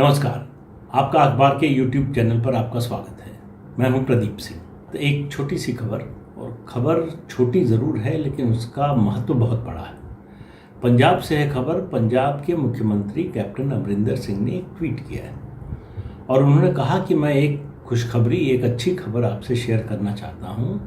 नमस्कार। आपका अखबार के YouTube चैनल पर आपका स्वागत है। मैं हूं प्रदीप सिंह। तो एक छोटी सी खबर, और खबर छोटी ज़रूर है लेकिन उसका महत्व बहुत बड़ा है। पंजाब से है खबर। पंजाब के मुख्यमंत्री कैप्टन अमरिंदर सिंह ने एक ट्वीट किया है और उन्होंने कहा कि मैं एक खुशखबरी, एक अच्छी खबर आपसे शेयर करना चाहता हूं।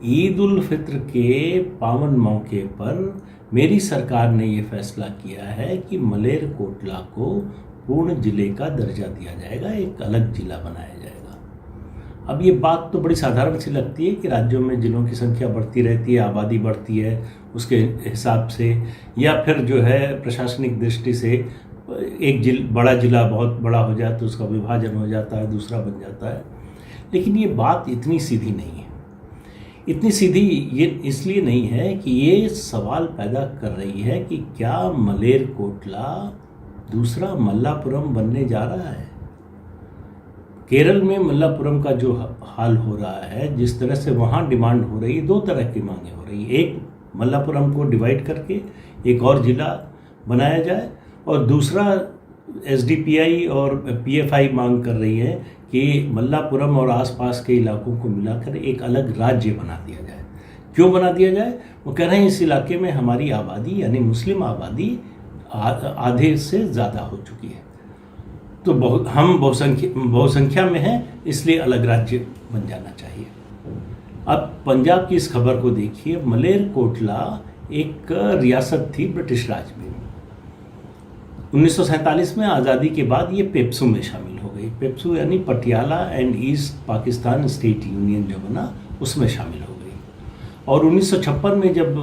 ईद उल फित्र के पावन मौके पर मेरी सरकार ने ये फैसला किया है कि मलेरकोटला को पूर्ण जिले का दर्जा दिया जाएगा, एक अलग जिला बनाया जाएगा। अब ये बात तो बड़ी साधारण सी लगती है कि राज्यों में जिलों की संख्या बढ़ती रहती है, आबादी बढ़ती है, उसके हिसाब से या फिर जो है प्रशासनिक दृष्टि से एक बड़ा जिला बहुत बड़ा हो जाए तो उसका विभाजन हो जाता है, दूसरा बन जाता है। लेकिन ये बात इतनी सीधी नहीं है। इतनी सीधी ये इसलिए नहीं है कि ये सवाल पैदा कर रही है कि क्या मलेरकोटला दूसरा मल्लापुरम बनने जा रहा है। केरल में मल्लापुरम का जो हाल हो रहा है, जिस तरह से वहाँ डिमांड हो रही है, दो तरह की मांगें हो रही है। एक, मल्लापुरम को डिवाइड करके एक और जिला बनाया जाए, और दूसरा एसडीपीआई और पीएफआई मांग कर रही है कि मल्लापुरम और आसपास के इलाकों को मिलाकर एक अलग राज्य बना दिया जाए। क्यों बना दिया जाए? वो कह रहे हैं इस इलाके में हमारी आबादी यानी मुस्लिम आबादी आधे से ज़्यादा हो चुकी है, तो हम बहुसंख्या में हैं, इसलिए अलग राज्य बन जाना चाहिए। अब पंजाब की इस खबर को देखिए। मलेरकोटला एक रियासत थी ब्रिटिश राज में। 1947 में आज़ादी के बाद ये पेप्सू में शामिल हो गई। पेप्सू यानी Patiala and east Pakistan state union जो बना, उसमें शामिल हो गई। और 1956 में जब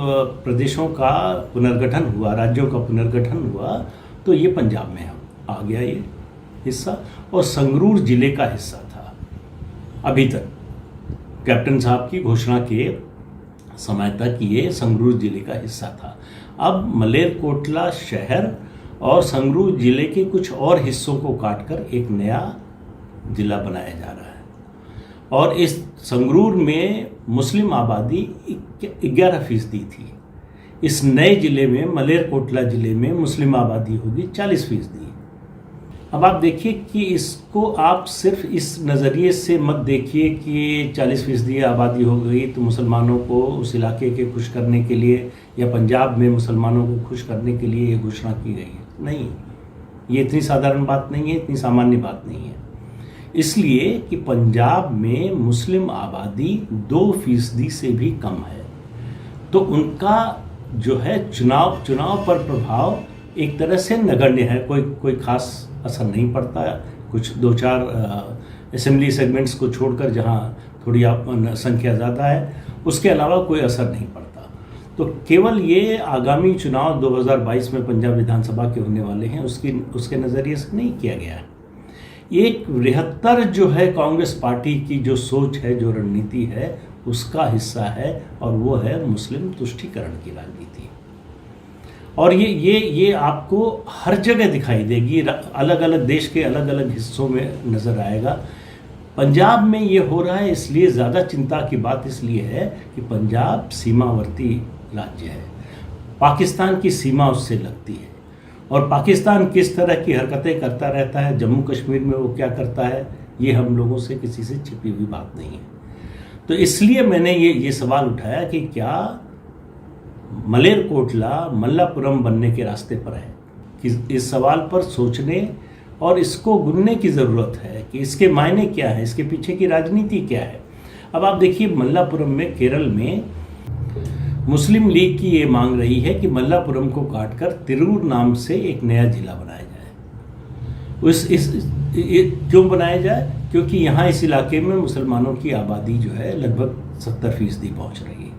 प्रदेशों का पुनर्गठन हुआ, राज्यों का पुनर्गठन हुआ, तो ये पंजाब में आ गया ये हिस्सा, और संगरूर जिले का हिस्सा था अभी तक। कैप्टन साहब की घोषणा के समय तक ये संगरूर जिले का हिस्सा था। अब मलेरकोटला शहर और संगरूर जिले के कुछ और हिस्सों को काटकर एक नया जिला बनाया जा रहा है। और इस संगरूर में मुस्लिम आबादी 11% थी। इस नए जिले में, मलेरकोटला जिले में, मुस्लिम आबादी होगी 40%। अब आप देखिए कि इसको आप सिर्फ इस नज़रिए से मत देखिए कि 40% आबादी हो गई तो मुसलमानों को उस इलाके के खुश करने के लिए या पंजाब में मुसलमानों को खुश करने के लिए ये घोषणा की गई है। नहीं, ये इतनी साधारण बात नहीं है, इतनी सामान्य बात नहीं है। इसलिए कि पंजाब में मुस्लिम आबादी 2% से भी कम है, तो उनका जो है चुनाव पर प्रभाव एक तरह से नगण्य है। कोई खास असर नहीं पड़ता है। कुछ 2-4 असेंबली सेगमेंट्स को छोड़कर जहां थोड़ी संख्या ज़्यादा है, उसके अलावा कोई असर नहीं पड़ता। तो केवल ये आगामी चुनाव 2022 में पंजाब विधानसभा के होने वाले हैं, उसके नज़रिए से नहीं किया गया है। एक बृहत्तर जो है कांग्रेस पार्टी की जो सोच है, जो रणनीति है, उसका हिस्सा है, और वो है मुस्लिम तुष्टीकरण की राजनीति। और ये आपको हर जगह दिखाई देगी, अलग अलग देश के अलग अलग हिस्सों में नज़र आएगा। पंजाब में ये हो रहा है, इसलिए ज़्यादा चिंता की बात इसलिए है कि पंजाब सीमावर्ती राज्य है, पाकिस्तान की सीमा उससे लगती है, और पाकिस्तान किस तरह की हरकतें करता रहता है, जम्मू कश्मीर में वो क्या करता है, ये हम लोगों से किसी से छिपी हुई बात नहीं है। तो इसलिए मैंने ये सवाल उठाया कि क्या मलेरकोटला मल्लापुरम बनने के रास्ते पर है, कि इस सवाल पर सोचने और इसको गुनने की ज़रूरत है कि इसके मायने क्या है, इसके पीछे की राजनीति क्या है। अब आप देखिए, मल्लापुरम में, केरल में मुस्लिम लीग की ये मांग रही है कि मल्लापुरम को काटकर तिरूर नाम से एक नया जिला बनाया जाए। क्यों बनाया जाए? क्योंकि यहाँ इस इलाके में मुसलमानों की आबादी जो है लगभग 70% पहुँच रही है।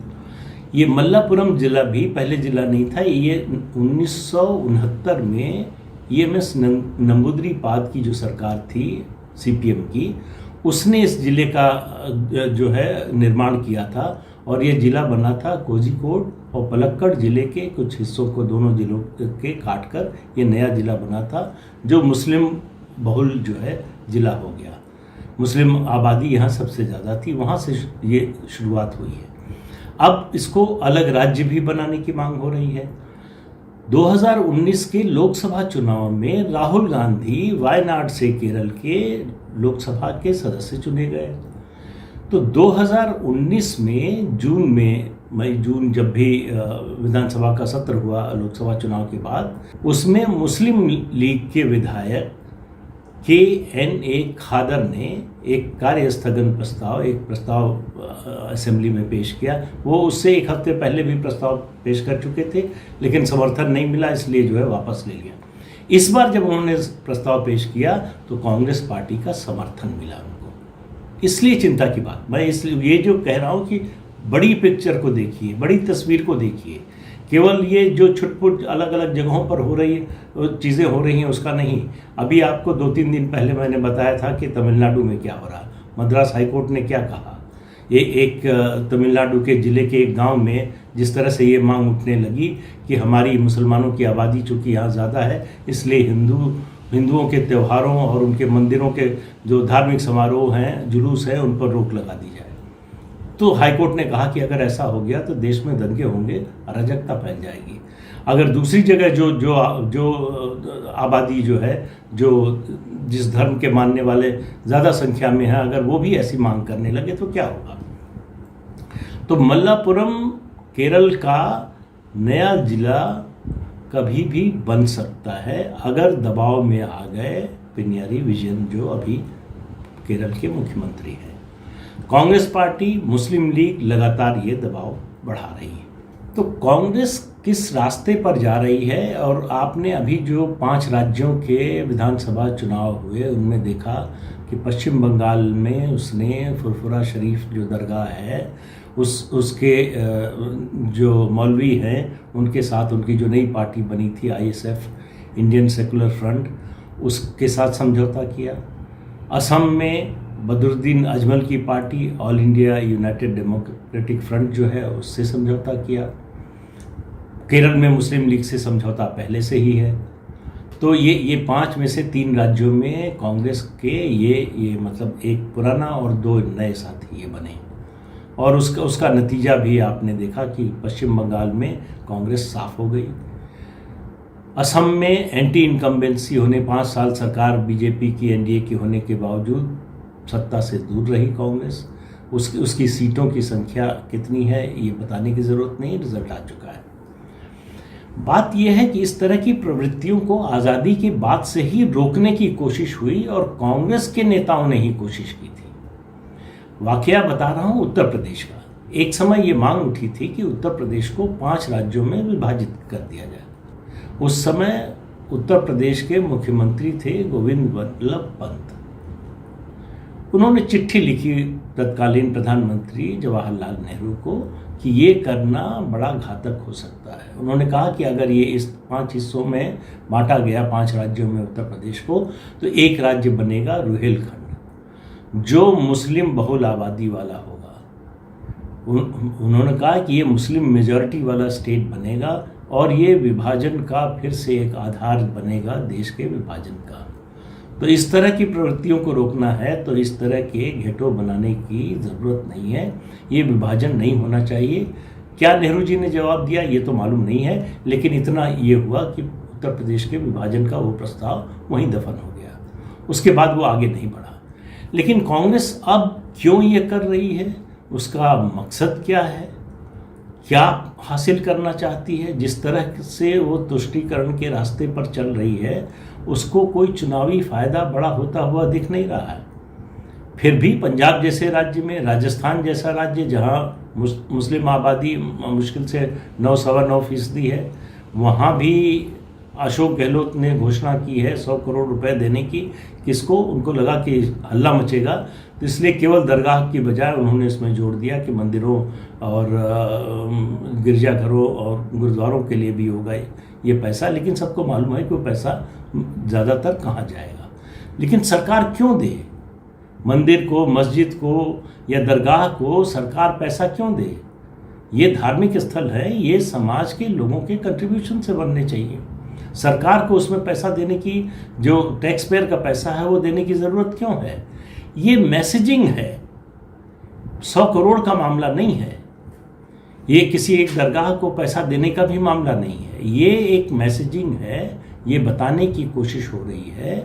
ये मल्लापुरम जिला भी पहले जिला नहीं था। ये 1969 में EMS नंबूदरीपाद की जो सरकार थी CPM की, उसने इस जिले का जो है निर्माण किया था, और ये जिला बना था कोझिकोड और पलक्कड़ जिले के कुछ हिस्सों को, दोनों जिलों के काटकर ये नया जिला बना था, जो मुस्लिम बहुल जो है जिला हो गया। मुस्लिम आबादी यहाँ सबसे ज़्यादा थी, वहाँ से ये शुरुआत हुई है। अब इसको अलग राज्य भी बनाने की मांग हो रही है। 2019 के लोकसभा चुनाव में राहुल गांधी वायनाड से केरल के लोकसभा के सदस्य चुने गए। तो 2019 में मई जून जब भी विधानसभा का सत्र हुआ लोकसभा चुनाव के बाद, उसमें मुस्लिम लीग के विधायक KNA खादर ने एक कार्य स्थगन प्रस्ताव, एक प्रस्ताव असेंबली में पेश किया। वो उससे एक हफ्ते पहले भी प्रस्ताव पेश कर चुके थे, लेकिन समर्थन नहीं मिला, इसलिए जो है वापस ले लिया। इस बार जब उन्होंने प्रस्ताव पेश किया तो कांग्रेस पार्टी का समर्थन मिला उनको। इसलिए चिंता की बात, मैं इसलिए ये जो कह रहा हूँ कि बड़ी पिक्चर को देखिए, बड़ी तस्वीर को देखिए। केवल ये जो छुटपुट अलग अलग जगहों पर हो रही चीज़ें हो रही हैं उसका नहीं। अभी आपको 2-3 दिन पहले मैंने बताया था कि तमिलनाडु में क्या हो रहा, मद्रास हाईकोर्ट ने क्या कहा। ये एक तमिलनाडु के ज़िले के एक गांव में जिस तरह से ये मांग उठने लगी कि हमारी मुसलमानों की आबादी चूँकि यहाँ ज़्यादा है, इसलिए हिंदुओं के त्योहारों और उनके मंदिरों के जो धार्मिक समारोह हैं, जुलूस हैं, उन पर रोक लगा दी जाए। तो हाईकोर्ट ने कहा कि अगर ऐसा हो गया तो देश में दंगे होंगे, अराजकता फैल जाएगी। अगर दूसरी जगह जो आबादी जो है, जो जिस धर्म के मानने वाले ज़्यादा संख्या में हैं, अगर वो भी ऐसी मांग करने लगे तो क्या होगा। तो मल्लापुरम केरल का नया जिला कभी भी बन सकता है अगर दबाव में आ गए पिनराई विजयन, जो अभी केरल के मुख्यमंत्री हैं। कांग्रेस पार्टी, मुस्लिम लीग लगातार ये दबाव बढ़ा रही है। तो कांग्रेस किस रास्ते पर जा रही है, और आपने अभी जो 5 राज्यों के विधानसभा चुनाव हुए उनमें देखा कि पश्चिम बंगाल में उसने फुरफुरा शरीफ जो दरगाह है उसके जो मौलवी हैं उनके साथ, उनकी जो नई पार्टी बनी थी ISF, इंडियन सेकुलर फ्रंट, उसके साथ समझौता किया। असम में बदरुद्दीन अजमल की party all India United democratic front जो है उससे समझौता किया। केरल में मुस्लिम लीग से समझौता पहले से ही है। तो ये 5 में से 3 राज्यों में कांग्रेस के ये मतलब एक पुराना और 2 नए साथी ये बने, और उसका नतीजा भी आपने देखा कि पश्चिम बंगाल में कांग्रेस साफ हो गई। असम में एंटी इनकम्बेंसी होने 5 साल सरकार बीजेपी की NDA की होने के बावजूद सत्ता से दूर रही कांग्रेस। उसकी सीटों की संख्या कितनी है ये बताने की ज़रूरत नहीं, रिजल्ट आ चुका है। बात यह है कि इस तरह की प्रवृत्तियों को आज़ादी के बाद से ही रोकने की कोशिश हुई, और कांग्रेस के नेताओं ने ही कोशिश की थी। वाकया बता रहा हूँ उत्तर प्रदेश का। एक समय ये मांग उठी थी कि उत्तर प्रदेश को 5 राज्यों में विभाजित कर दिया जाए। उस समय उत्तर प्रदेश के मुख्यमंत्री थे गोविंद वल्लभ पंत। उन्होंने चिट्ठी लिखी तत्कालीन प्रधानमंत्री जवाहरलाल नेहरू को कि ये करना बड़ा घातक हो सकता है। उन्होंने कहा कि अगर ये इस 5 हिस्सों में बांटा गया, 5 राज्यों में उत्तर प्रदेश को, तो एक राज्य बनेगा रुहेलखंड, जो मुस्लिम बहुल आबादी वाला होगा। उन्होंने कहा कि ये मुस्लिम मेजॉरिटी वाला स्टेट बनेगा, और ये विभाजन का फिर से एक आधार बनेगा देश के विभाजन का। तो इस तरह की प्रवृत्तियों को रोकना है तो इस तरह के घेटो बनाने की ज़रूरत नहीं है। ये विभाजन नहीं होना चाहिए। क्या नेहरू जी ने जवाब दिया ये तो मालूम नहीं है, लेकिन इतना ये हुआ कि उत्तर प्रदेश के विभाजन का वो प्रस्ताव वहीं दफन हो गया। उसके बाद वो आगे नहीं बढ़ा। लेकिन कांग्रेस अब क्यों ये कर रही है, उसका मकसद क्या है, क्या हासिल करना चाहती है? जिस तरह से वो तुष्टीकरण के रास्ते पर चल रही है, उसको कोई चुनावी फ़ायदा बड़ा होता हुआ दिख नहीं रहा है। फिर भी पंजाब जैसे राज्य में, राजस्थान जैसा राज्य जहाँ मुस्लिम आबादी मुश्किल से 9-9.25% है, वहाँ भी अशोक गहलोत ने घोषणा की है 100 करोड़ रुपए देने की। किसको? उनको लगा कि हल्ला मचेगा, तो इसलिए केवल दरगाह की बजाय उन्होंने इसमें जोड़ दिया कि मंदिरों और गिरजाघरों और गुरुद्वारों के लिए भी होगा ये पैसा। लेकिन सबको मालूम है कि वो पैसा ज़्यादातर कहाँ जाएगा। लेकिन सरकार क्यों दे? मंदिर को, मस्जिद को या दरगाह को सरकार पैसा क्यों दे? ये धार्मिक स्थल है, ये समाज के लोगों के कंट्रीब्यूशन से बनने चाहिए। सरकार को उसमें पैसा देने की, जो टैक्स पेयर का पैसा है वो देने की ज़रूरत क्यों है? ये मैसेजिंग है, 100 करोड़ का मामला नहीं है। ये किसी एक दरगाह को पैसा देने का भी मामला नहीं है। ये एक मैसेजिंग है, ये बताने की कोशिश हो रही है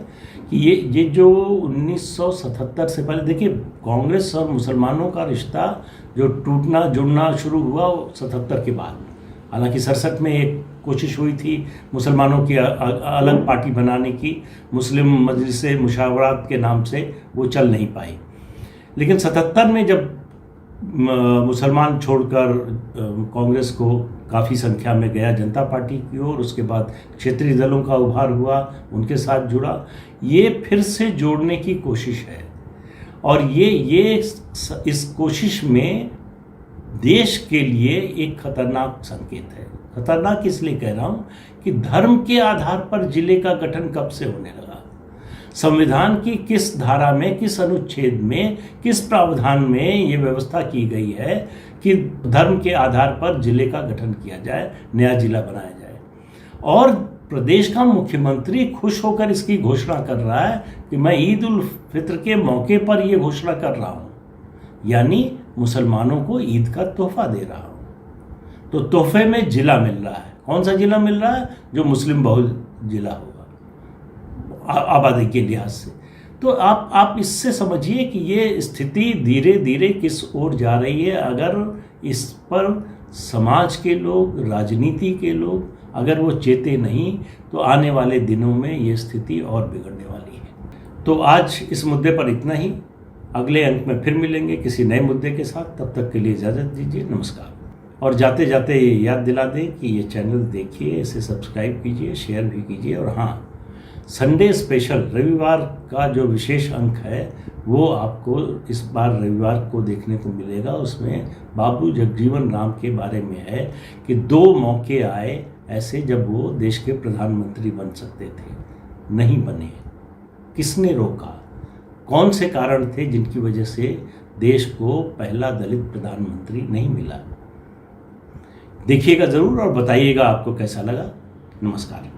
कि ये जो 1977 से पहले, देखिए कांग्रेस और मुसलमानों का रिश्ता जो टूटना जुड़ना शुरू हुआ 77 के बाद। हालांकि 67 में एक कोशिश हुई थी मुसलमानों की अलग पार्टी बनाने की, मुस्लिम मजलिस मुशावरात के नाम से, वो चल नहीं पाई। लेकिन 77 में जब मुसलमान छोड़कर कांग्रेस को काफ़ी संख्या में गया जनता पार्टी की ओर, उसके बाद क्षेत्रीय दलों का उभार हुआ, उनके साथ जुड़ा, ये फिर से जोड़ने की कोशिश है। और ये इस कोशिश में देश के लिए एक खतरनाक संकेत है। खतरनाक इसलिए कह रहा हूँ कि धर्म के आधार पर जिले का गठन कब से होने लगा, संविधान की किस धारा में, किस अनुच्छेद में, किस प्रावधान में ये व्यवस्था की गई है कि धर्म के आधार पर जिले का गठन किया जाए, नया जिला बनाया जाए। और प्रदेश का मुख्यमंत्री खुश होकर इसकी घोषणा कर रहा है कि मैं ईद उल फित्र के मौके पर ये घोषणा कर रहा हूँ, यानी मुसलमानों को ईद का तोहफा दे रहा हूँ। तो तोहफे में जिला मिल रहा है। कौन सा जिला मिल रहा है? जो मुस्लिम बहुल जिला होगा आबादी के लिहाज से। तो आप इससे समझिए कि ये स्थिति धीरे धीरे किस ओर जा रही है। अगर इस पर समाज के लोग, राजनीति के लोग अगर वो चेते नहीं तो आने वाले दिनों में ये स्थिति और बिगड़ने वाली है। तो आज इस मुद्दे पर इतना ही। अगले अंक में फिर मिलेंगे किसी नए मुद्दे के साथ। तब तक के लिए इजाज़त दीजिए, नमस्कार। और जाते जाते याद दिला दें कि ये चैनल देखिए, इसे सब्सक्राइब कीजिए, शेयर भी कीजिए। और हाँ, संडे स्पेशल रविवार का जो विशेष अंक है वो आपको इस बार रविवार को देखने को मिलेगा। उसमें बाबू जगजीवन राम के बारे में है कि 2 मौके आए ऐसे जब वो देश के प्रधानमंत्री बन सकते थे, नहीं बने। किसने रोका? कौन से कारण थे जिनकी वजह से देश को पहला दलित प्रधानमंत्री नहीं मिला? देखिएगा ज़रूर और बताइएगा आपको कैसा लगा। नमस्कार।